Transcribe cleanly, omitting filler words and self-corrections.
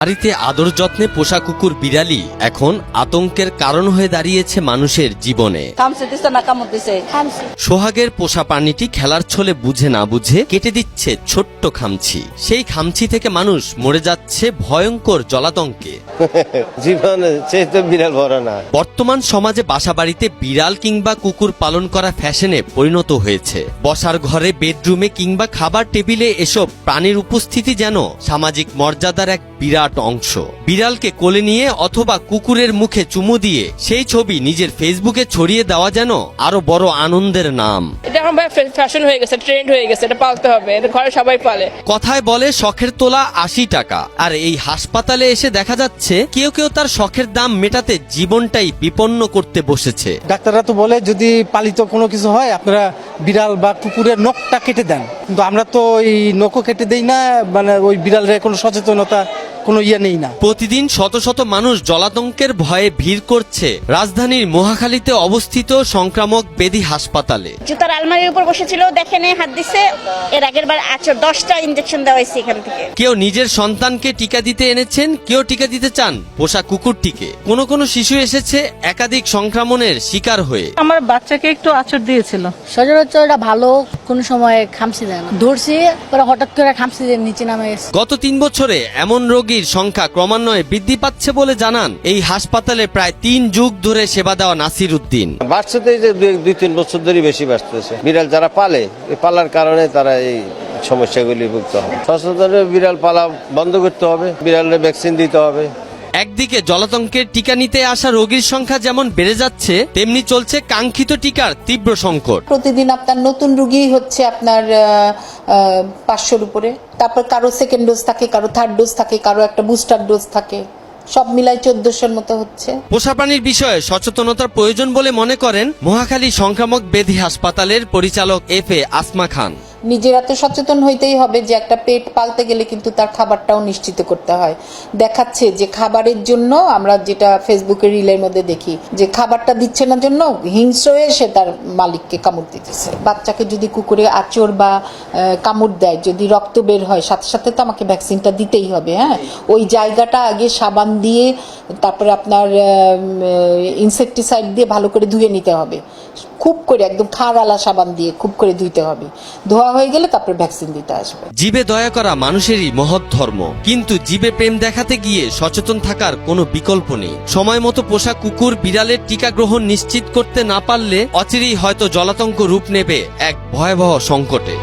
বাড়িতে আদর যত্নে পোষা কুকুর বিড়ালি এখন আতঙ্কের কারণ হয়ে দাঁড়িয়েছে মানুষের জীবনে। সোহাগের পোষা প্রাণীটি খেলার ছলে বুঝে না বুঝে কেটে দিচ্ছে ছোট্ট খামচি। সেই খামচি থেকে মানুষ মরে যাচ্ছে ভয়ঙ্কর জলাতঙ্কে। জীবনে চেয়ে বিড়াল বড় না। বর্তমান সমাজে বাসাবাড়িতে বিড়াল কিংবা কুকুর পালন করা ফ্যাশনে পরিণত হয়েছে। বসার ঘরে, বেডরুমে কিংবা খাবার টেবিলে এসব প্রাণীর উপস্থিতি যেন সামাজিক মর্যাদার এক বিরাট অংশ। বিড়ালকে কোলে নিয়ে অথবা কুকুরের মুখে চুমু দিয়ে সেই ছবি নিজের ফেসবুকে ছড়িয়ে দেওয়া যেন আরো বড় আনন্দের নাম। এটা এখন ফ্যাশন হয়ে গেছে, ট্রেন্ড হয়ে গেছে, এটা পালতে হবে, এটা ঘরে সবাই পালে। কথায় বলে শখের তোলা 80 টাকা, আর এই হাসপাতালে এসে দেখা যাচ্ছে কেউ কেউ তার শখের দাম মেটাতে জীবনটাই বিপন্ন করতে বসেছে। ডাক্তাররা তো বলে যদি পালিত কোনো কিছু হয় আপনারা বিড়াল বা কুকুরের নখটা কেটে দেন, কিন্তু আমরা তো এই নখও কেটে দেই না, মানে ওই বিড়ালের কোনো সচেতনতা কোনো নেই না। প্রতিদিন শত শত মানুষ জলাতঙ্কের ভয়ে ভিড় করছে রাজধানীর মহাখালীতে অবস্থিত সংক্রামক ব্যাধি হাসপাতালে। জুতার আলমারির উপর বসেছিল, দেখেনে হাত দিছে, এর আগের বার 10টা ইনজেকশন দেওয়া হয়েছে এখান থেকে। কেউ নিজের সন্তানকে টিকা দিতে এনেছেন, কেউ টিকা দিতে চান পোষা কুকুরটিকে। কোনো শিশু এসেছে একাধিক সংক্রমণের শিকার হয়ে। আমার বাচ্চাকে একটু আঁচড় দিয়েছিল। সচরাচর এটা ভালো, কোন সময় খামচি দেয় না। ধরছি পরে হঠাৎ করে খামচি দিয়ে নিচে নামে গেছে। গত 3 বছরে এমন রোগীর সংখ্যা ক্রমান্বয়ে বৃদ্ধি পাচ্ছে বলে জানান এই হাসপাতালে প্রায় 3 যুগ ধরে সেবা দেওয়া নাসির উদ্দিন। বাড়ছে তো, এই যে 2-3 বছর ধরে বেশি বাড়তেছে। বিড়াল যারা পালে, এই পালার কারণে তারা এই সমস্যাগুলি ভুগতে হবে। সচেতন বিড়াল পালা বন্ধ করতে হবে, বিড়ালের ভ্যাকসিন দিতে হবে। একদিকে জলাতঙ্কের টিকা নিতে আসা রোগীর সংখ্যা যেমন বেড়ে যাচ্ছে, তেমনি চলছে কাঙ্ক্ষিত টিকার তীব্র সংকট। প্রতিদিন আপনার নতুন রোগী হচ্ছে আপনার 500-র উপরে। তারপর কারো সেকেন্ড ডোজ থাকে, কারো থার্ড ডোজ থাকে, কারো একটা বুস্টার ডোজ থাকে, সব মিলাই 1400-র মতো হচ্ছে। পোষা প্রাণীর বিষয়ে সচেতনতার প্রয়োজন বলে মনে করেন মহাখালী সংক্রামক ব্যাধি হাসপাতালের পরিচালক FA আসমা খান। নিজেরা তো সচেতন হইতেই হবে যে একটা পেট পালতে গেলে কিন্তু তার খাবারটাও নিশ্চিত করতে হয়। দেখাচ্ছে যে খাবারের জন্য, আমরা যেটা ফেসবুকের রিলের মধ্যে দেখি, যে খাবারটা দিচ্ছে না জন্য হিংস্র হয়ে সে তার মালিককে কামড় দিতেছে। বাচ্চাকে যদি কুকুরে আঁচড় বা কামড় দেয়, যদি রক্ত বের হয়, সাথে সাথে তো আমাকে ভ্যাকসিনটা দিতেই হবে। হ্যাঁ, ওই জায়গাটা আগে সাবান দিয়ে, তারপরে আপনার ইনসেকটিসাইড দিয়ে ভালো করে ধুয়ে নিতে হবে। খুব করে একদম খাড়ালা সাবান দিয়ে খুব করে ধুইতে হবে। ধোয়া হয়ে গেলে তারপরে ভ্যাকসিন দিতে আসবে। জীবে দয়া করা মানুষেরই মহৎ ধর্ম, কিন্তু জীবে প্রেম দেখাতে গিয়ে সচেতন থাকার কোনো বিকল্প নেই। সময় মতো পোষা কুকুর বিড়ালের টিকা গ্রহণ নিশ্চিত করতে না পারলে অচিরেই হয়তো জলাতঙ্ক রূপ নেবে এক ভয়াবহ সংকটে।